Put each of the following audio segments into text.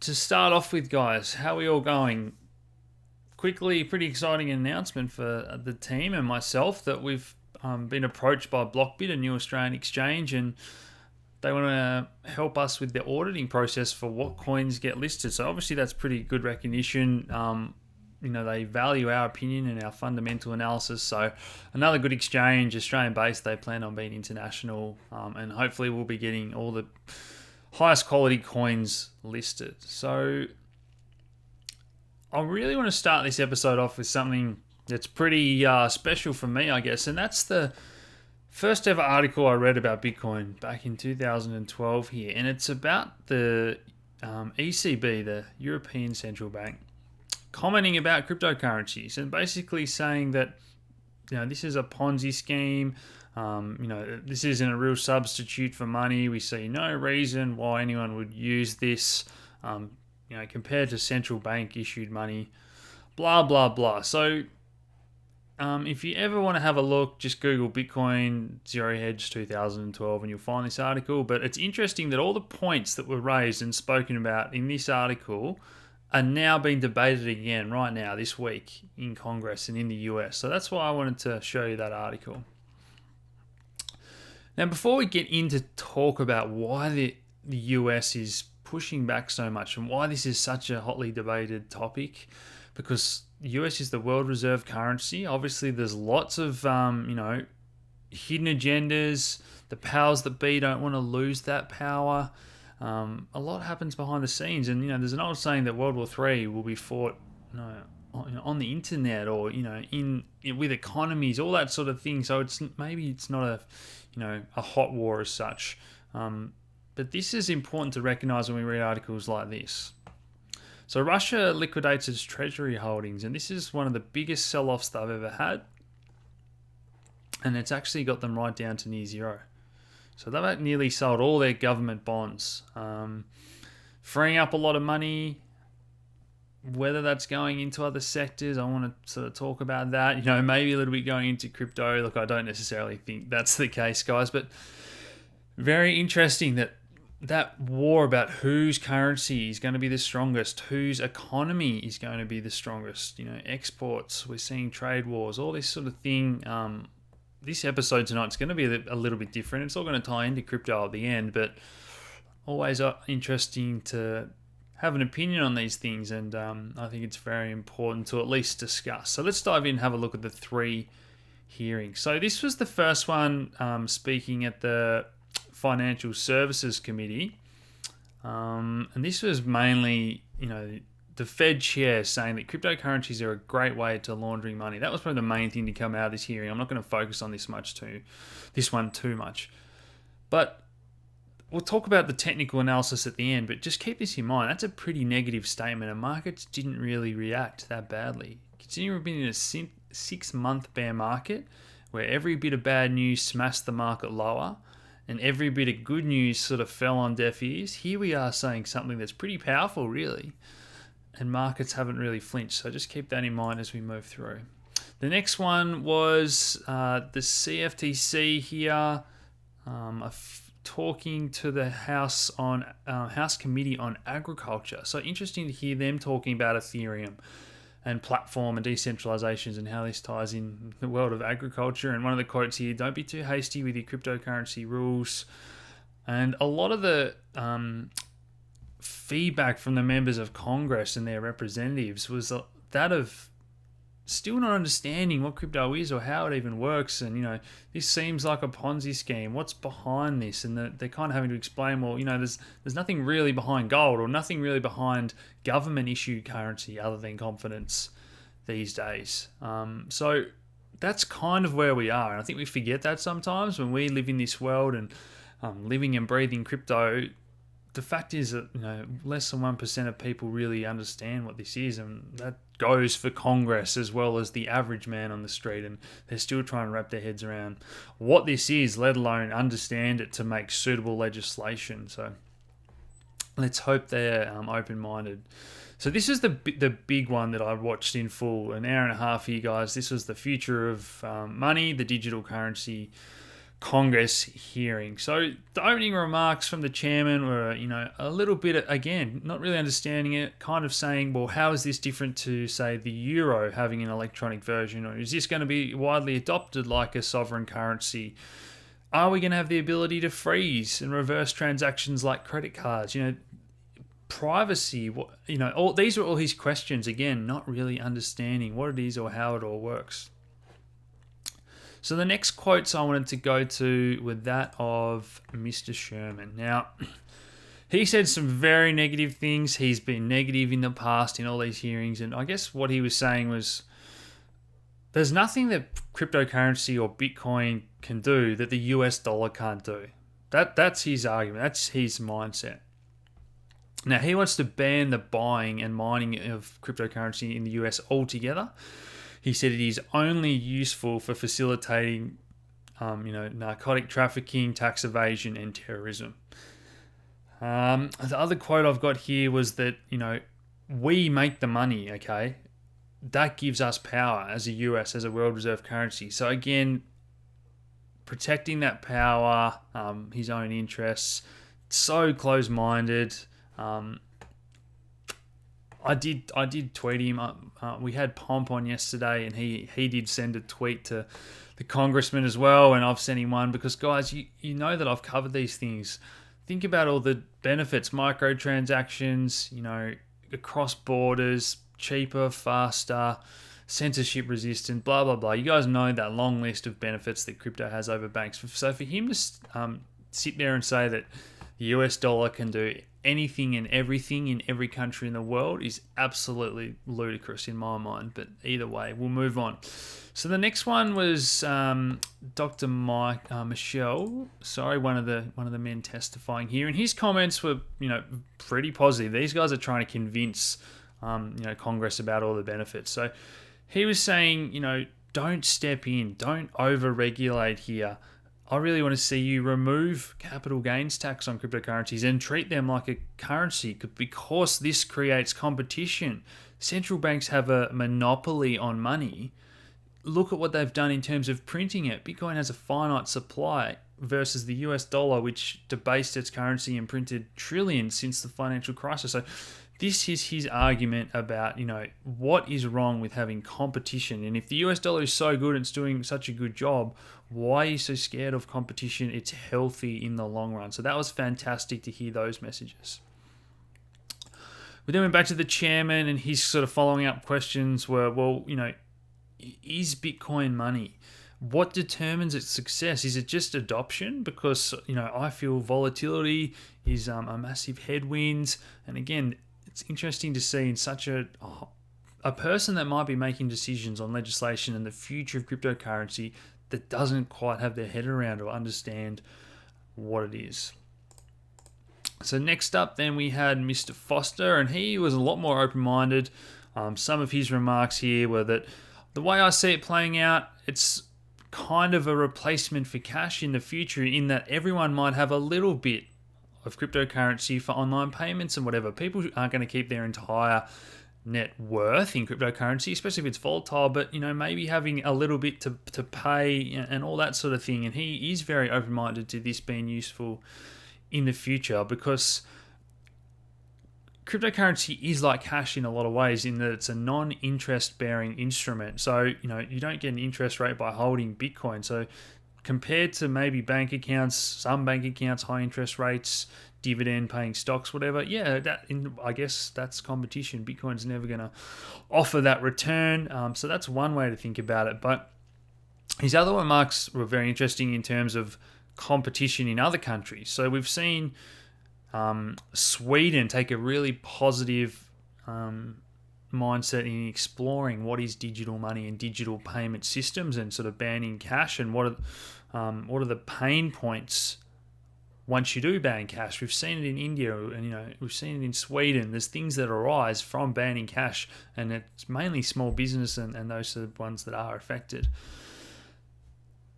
to start off with, guys, how are we all going? Quickly, pretty exciting announcement for the team and myself that we've been approached by Blockbit, a new Australian exchange, and they want to help us with the auditing process for what coins get listed. So obviously that's pretty good recognition. They value our opinion and our fundamental analysis. So another good exchange, Australian-based. They plan on being international, and hopefully we'll be getting all the highest quality coins listed. So I really want to start this episode off with something that's pretty special for me, I guess, and that's the first ever article I read about Bitcoin back in 2012 here, and it's about the ECB, the European Central Bank, commenting about cryptocurrencies and basically saying that this is a Ponzi scheme. This isn't a real substitute for money. We see no reason why anyone would use this. Compared to central bank issued money, blah, blah, blah. So if you ever want to have a look, just Google Bitcoin Zero Hedge 2012 and you'll find this article. But it's interesting that all the points that were raised and spoken about in this article are now being debated again right now this week in Congress and in the US. So that's why I wanted to show you that article. Now, before we get into talk about why the US is pushing back so much and why this is such a hotly debated topic, because the US is the world reserve currency. Obviously, there's lots of hidden agendas. The powers that be don't want to lose that power. A lot happens behind the scenes, and there's an old saying that World War III will be fought on the internet or in with economies, all that sort of thing. So it's not a hot war as such. But this is important to recognize when we read articles like this. So Russia liquidates its treasury holdings, and this is one of the biggest sell-offs they've ever had. And it's actually got them right down to near zero. So they've nearly sold all their government bonds, freeing up a lot of money. Whether that's going into other sectors, I want to sort of talk about that. Maybe a little bit going into crypto. Look, I don't necessarily think that's the case, guys, but very interesting that war about whose currency is going to be the strongest, whose economy is going to be the strongest, exports, we're seeing trade wars, all this sort of thing. This episode tonight is going to be a little bit different. It's all going to tie into crypto at the end, but always interesting to have an opinion on these things, and I think it's very important to at least discuss. So let's dive in and have a look at the three hearings. So this was the first one, speaking at the Financial Services Committee, and this was mainly the Fed chair saying that cryptocurrencies are a great way to laundering money. That was probably the main thing to come out of this hearing. I'm not going to focus on this one too much, but we'll talk about the technical analysis at the end. But just keep this in mind, that's a pretty negative statement, and markets didn't really react that badly. Considering we've been in a 6-month bear market where every bit of bad news smashed the market lower and every bit of good news sort of fell on deaf ears, here we are saying something that's pretty powerful, really, and markets haven't really flinched. So just keep that in mind as we move through. The next one was the CFTC here, talking to the House Committee on Agriculture. So interesting to hear them talking about Ethereum and platform and decentralizations and how this ties in the world of agriculture. And one of the quotes here, don't be too hasty with your cryptocurrency rules. And a lot of the feedback from the members of Congress and their representatives was that of still not understanding what crypto is or how it even works. And, this seems like a Ponzi scheme. What's behind this? And they're kind of having to explain, well, there's nothing really behind gold or nothing really behind government-issued currency other than confidence these days. So that's kind of where we are. And I think we forget that sometimes when we live in this world and living and breathing crypto. The fact is that less than 1% of people really understand what this is, and that goes for Congress as well as the average man on the street, and they're still trying to wrap their heads around what this is, let alone understand it to make suitable legislation. So let's hope they're open-minded. So this is the big one that I watched in full, an hour and a half here, guys. This was the future of money, the digital currency Congress hearing. So the opening remarks from the chairman were, a little bit, again, not really understanding it, kind of saying, well, how is this different to, say, the euro having an electronic version? Or is this going to be widely adopted like a sovereign currency? Are we going to have the ability to freeze and reverse transactions like credit cards? Privacy, all these are all his questions. Again, not really understanding what it is or how it all works. So the next quotes I wanted to go to were that of Mr. Sherman. Now, he said some very negative things. He's been negative in the past in all these hearings. And I guess what he was saying was there's nothing that cryptocurrency or Bitcoin can do that the US dollar can't do. That's his argument. That's his mindset. Now, he wants to ban the buying and mining of cryptocurrency in the US altogether. He said it is only useful for facilitating, narcotic trafficking, tax evasion, and terrorism. The other quote I've got here was that, we make the money, okay? That gives us power as a US, as a world reserve currency. So again, protecting that power, his own interests, so close-minded. I did tweet him. We had Pomp on yesterday, and he did send a tweet to the congressman as well, and I've sent him one because, guys, you know that I've covered these things. Think about all the benefits, microtransactions, across borders, cheaper, faster, censorship resistant, blah, blah, blah. You guys know that long list of benefits that crypto has over banks. So for him to sit there and say that the US dollar can do anything and everything in every country in the world is absolutely ludicrous in my mind. But either way, we'll move on. So the next one was Dr. Michelle. Sorry, one of the men testifying here, and his comments were pretty positive. These guys are trying to convince Congress about all the benefits. So he was saying, don't step in, don't over-regulate here. I really want to see you remove capital gains tax on cryptocurrencies and treat them like a currency because this creates competition. Central banks have a monopoly on money. Look at what they've done in terms of printing it. Bitcoin has a finite supply versus the US dollar, which debased its currency and printed trillions since the financial crisis. So this is his argument about, what is wrong with having competition. And if the US dollar is so good and it's doing such a good job, why are you so scared of competition? It's healthy in the long run. So that was fantastic to hear those messages. We then went back to the chairman, and his sort of following up questions were, is Bitcoin money? What determines its success? Is it just adoption? Because, I feel volatility is a massive headwind. And again, it's interesting to see in such a person that might be making decisions on legislation and the future of cryptocurrency that doesn't quite have their head around or understand what it is. So next up then we had Mr. Foster, and he was a lot more open-minded. Some of his remarks here were that the way I see it playing out, it's kind of a replacement for cash in the future, in that everyone might have a little bit of cryptocurrency for online payments and whatever. People aren't going to keep their entire net worth in cryptocurrency, especially if it's volatile, but maybe having a little bit to pay and all that sort of thing. And he is very open-minded to this being useful in the future, because cryptocurrency is like cash in a lot of ways, in that it's a non-interest bearing instrument. So you don't get an interest rate by holding Bitcoin. So compared to maybe bank accounts, some bank accounts, high interest rates, dividend paying stocks, whatever, I guess that's competition. Bitcoin's never going to offer that return. So that's one way to think about it. But his other remarks were very interesting in terms of competition in other countries. So we've seen Sweden take a really positive mindset in exploring what is digital money and digital payment systems, and sort of banning cash, and what are the pain points once you do ban cash. We've seen it in India, and we've seen it in Sweden. There's things that arise from banning cash, and it's mainly small business and those are the ones that are affected.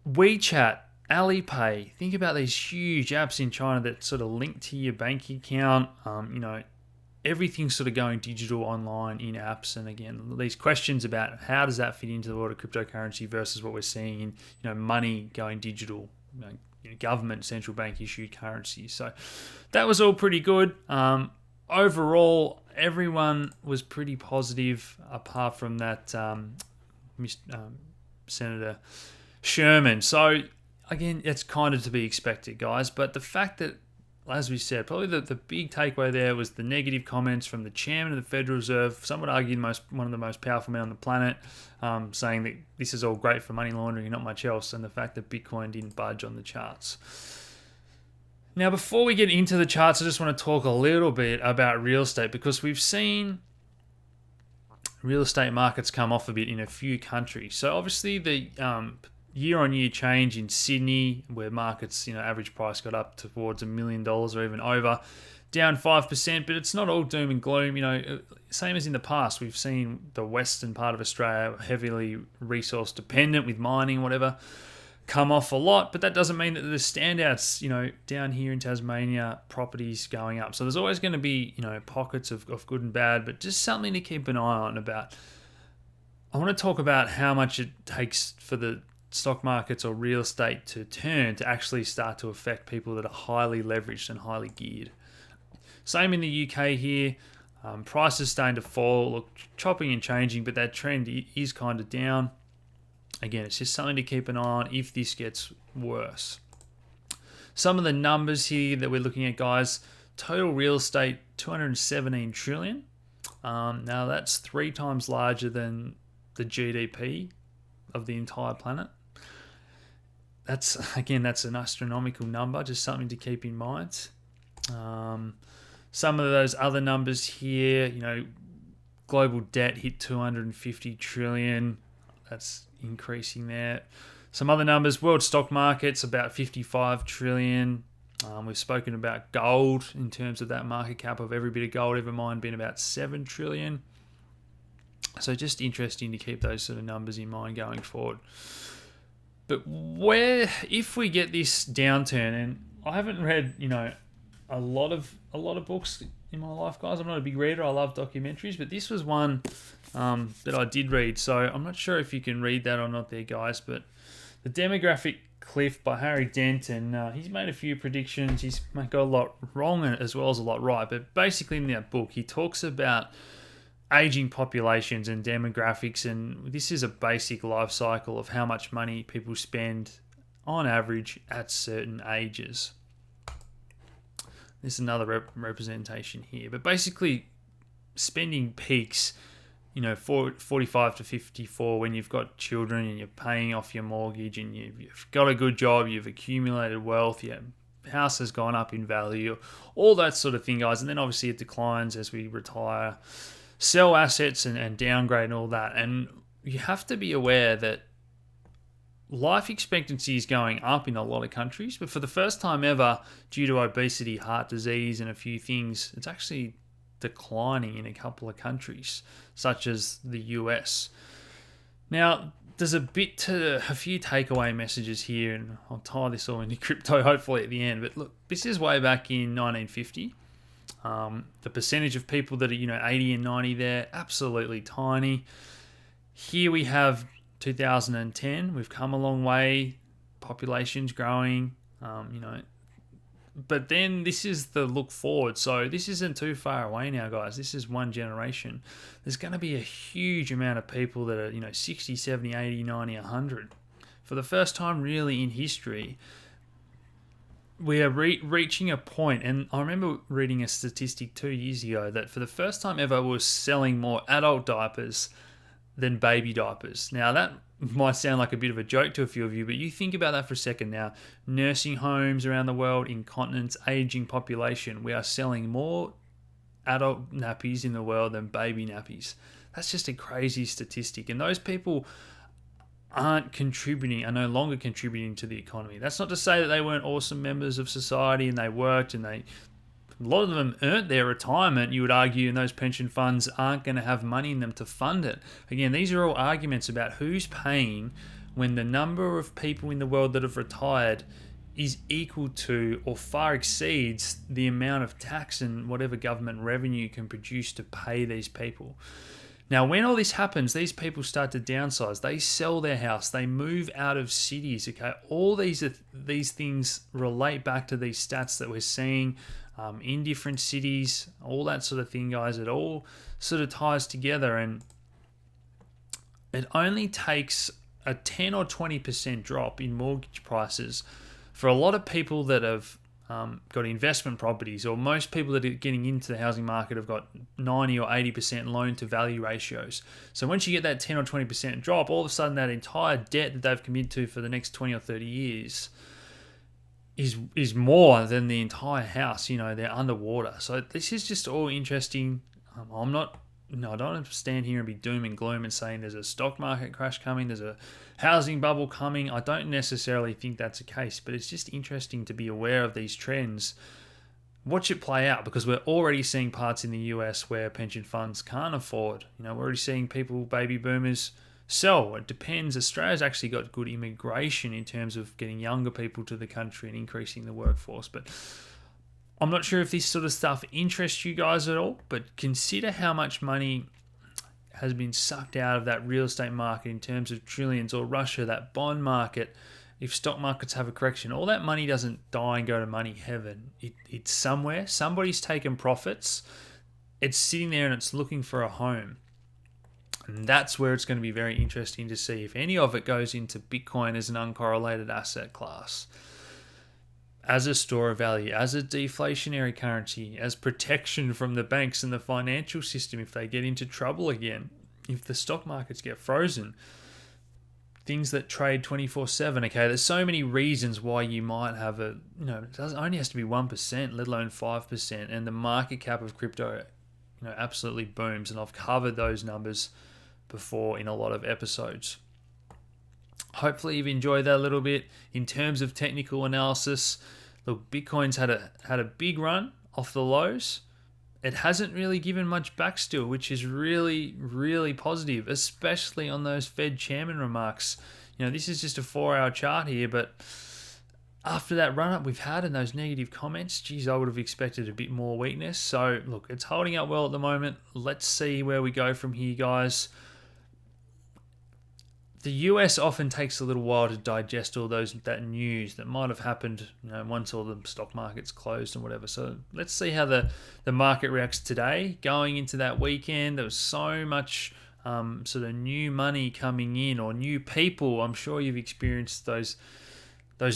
WeChat, Alipay, think about these huge apps in China that sort of link to your bank account. Everything's sort of going digital online in apps. And again, these questions about how does that fit into the world of cryptocurrency versus what we're seeing in money going digital government central bank issued currency. So that was all pretty good. Overall, everyone was pretty positive apart from that Senator Sherman. So again, it's kind of to be expected, guys. But the fact that, as we said, probably the big takeaway there was the negative comments from the chairman of the Federal Reserve. Some would argue one of the most powerful men on the planet, saying that this is all great for money laundering and not much else, and the fact that Bitcoin didn't budge on the charts. Now, before we get into the charts, I just want to talk a little bit about real estate, because we've seen real estate markets come off a bit in a few countries. So obviously the year-on-year change in Sydney, where markets, average price got up towards $1 million or even over, down 5%, but it's not all doom and gloom. Same as in the past, we've seen the western part of Australia, heavily resource dependent with mining, whatever, come off a lot, but that doesn't mean that the standouts, down here in Tasmania, properties going up. So there's always going to be, pockets of good and bad, but just something to keep an eye on about. I want to talk about how much it takes for the stock markets or real estate to turn to actually start to affect people that are highly leveraged and highly geared. Same in the UK here. Prices starting to fall, look, chopping and changing, but that trend is kind of down. Again, it's just something to keep an eye on if this gets worse. Some of the numbers here that we're looking at, guys: total real estate, 217 trillion. Now that's 3 times larger than the GDP of the entire planet. That's an astronomical number, just something to keep in mind. Some of those other numbers here, global debt hit 250 trillion. That's increasing there. Some other numbers: world stock market's about 55 trillion. We've spoken about gold in terms of that market cap of every bit of gold ever mined being about 7 trillion. So just interesting to keep those sort of numbers in mind going forward. But if we get this downturn, and I haven't read, a lot of books in my life, guys. I'm not a big reader. I love documentaries, but this was one that I did read. So I'm not sure if you can read that or not there, guys. But The Demographic Cliff by Harry Dent, and he's made a few predictions. He's got a lot wrong as well as a lot right. But basically in that book, he talks about aging populations and demographics, and this is a basic life cycle of how much money people spend on average at certain ages. There's another representation here, but basically spending peaks, 45 to 54 when you've got children and you're paying off your mortgage and you've got a good job, you've accumulated wealth, your house has gone up in value, all that sort of thing, guys. And then obviously it declines as we retire, sell assets and downgrade and all that. And you have to be aware that life expectancy is going up in a lot of countries, but for the first time ever, due to obesity, heart disease, and a few things, it's actually declining in a couple of countries, such as the US. Now, there's a few takeaway messages here, and I'll tie this all into crypto hopefully at the end. But look, this is way back in 1950. The percentage of people that are 80 and 90 there, absolutely tiny. Here we have 2010. We've come a long way. Population's growing. But then this is the look forward. So this isn't too far away now, guys. This is one generation. There's going to be a huge amount of people that are 60, 70, 80, 90, 100. For the first time really in history, we are reaching a point, and I remember reading a statistic 2 years ago that for the first time ever we're selling more adult diapers than baby diapers. Now that might sound like a bit of a joke to a few of you, but you think about that for a second now. Nursing homes around the world, incontinence, aging population, we are selling more adult nappies in the world than baby nappies. That's just a crazy statistic, and those people are no longer contributing to the economy. That's not to say that they weren't awesome members of society and they worked and a lot of them earned their retirement, you would argue, and those pension funds aren't going to have money in them to fund it. Again, these are all arguments about who's paying when the number of people in the world that have retired is equal to or far exceeds the amount of tax and whatever government revenue can produce to pay these people. Now, when all this happens, these people start to downsize. They sell their house. They move out of cities. Okay, all these things relate back to these stats that we're seeing in different cities. All that sort of thing, guys. It all sort of ties together, and it only takes a 10 or 20% drop in mortgage prices for a lot of people that have got investment properties, or most people that are getting into the housing market have got 90 or 80% loan to value ratios. So once you get that 10 or 20% drop, all of a sudden that entire debt that they've committed to for the next 20 or 30 years is more than the entire house. You know, they're underwater. So this is just all interesting. I don't want to stand here and be doom and gloom and saying there's a stock market crash coming, there's a housing bubble coming. I don't necessarily think that's the case, but it's just interesting to be aware of these trends. Watch it play out, because we're already seeing parts in the US where pension funds can't afford. You know, we're already seeing people, baby boomers, sell. It depends. Australia's actually got good immigration in terms of getting younger people to the country and increasing the workforce, but I'm not sure if this sort of stuff interests you guys at all, but consider how much money has been sucked out of that real estate market in terms of trillions, or Russia, that bond market. If stock markets have a correction, all that money doesn't die and go to money heaven. It's somewhere. Somebody's taken profits. It's sitting there and it's looking for a home. And that's where it's going to be very interesting to see if any of it goes into Bitcoin as an uncorrelated asset class, as a store of value, as a deflationary currency, as protection from the banks and the financial system if they get into trouble again, if the stock markets get frozen, things that trade 24/7. Okay, there's so many reasons why you might have it only has to be 1%, let alone 5%, and the market cap of crypto, absolutely booms. And I've covered those numbers before in a lot of episodes. Hopefully you've enjoyed that a little bit. In terms of technical analysis, look, Bitcoin's had a big run off the lows. It hasn't really given much back still, which is really, really positive, especially on those Fed chairman remarks. This is just a 4-hour chart here, but after that run-up we've had and those negative comments, geez, I would have expected a bit more weakness. So, look, it's holding up well at the moment. Let's see where we go from here, guys. The US often takes a little while to digest all that news that might have happened, once all the stock market's closed and whatever. So let's see how the market reacts today. Going into that weekend, there was so much sort of new money coming in, or new people. I'm sure you've experienced those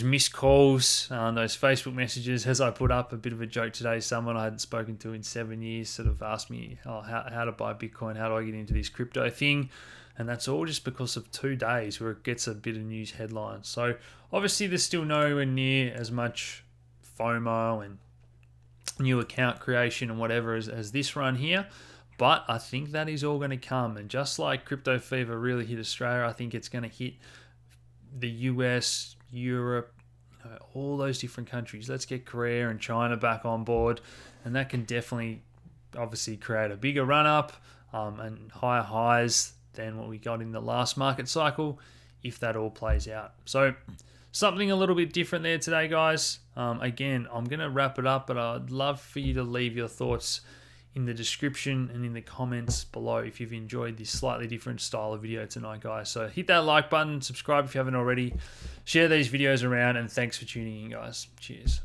missed calls, those Facebook messages. As I put up a bit of a joke today, someone I hadn't spoken to in 7 years sort of asked me, how to buy Bitcoin, how do I get into this crypto thing? And that's all just because of 2 days where it gets a bit of news headlines. So obviously there's still nowhere near as much FOMO and new account creation and whatever as this run here. But I think that is all going to come. And just like crypto fever really hit Australia, I think it's going to hit the US, Europe, all those different countries. Let's get Korea and China back on board. And that can definitely obviously create a bigger run up and higher highs than what we got in the last market cycle, if that all plays out. So something a little bit different there today, guys. Again, I'm going to wrap it up, but I'd love for you to leave your thoughts in the description and in the comments below if you've enjoyed this slightly different style of video tonight, guys. So hit that like button, subscribe if you haven't already, share these videos around, and thanks for tuning in, guys. Cheers.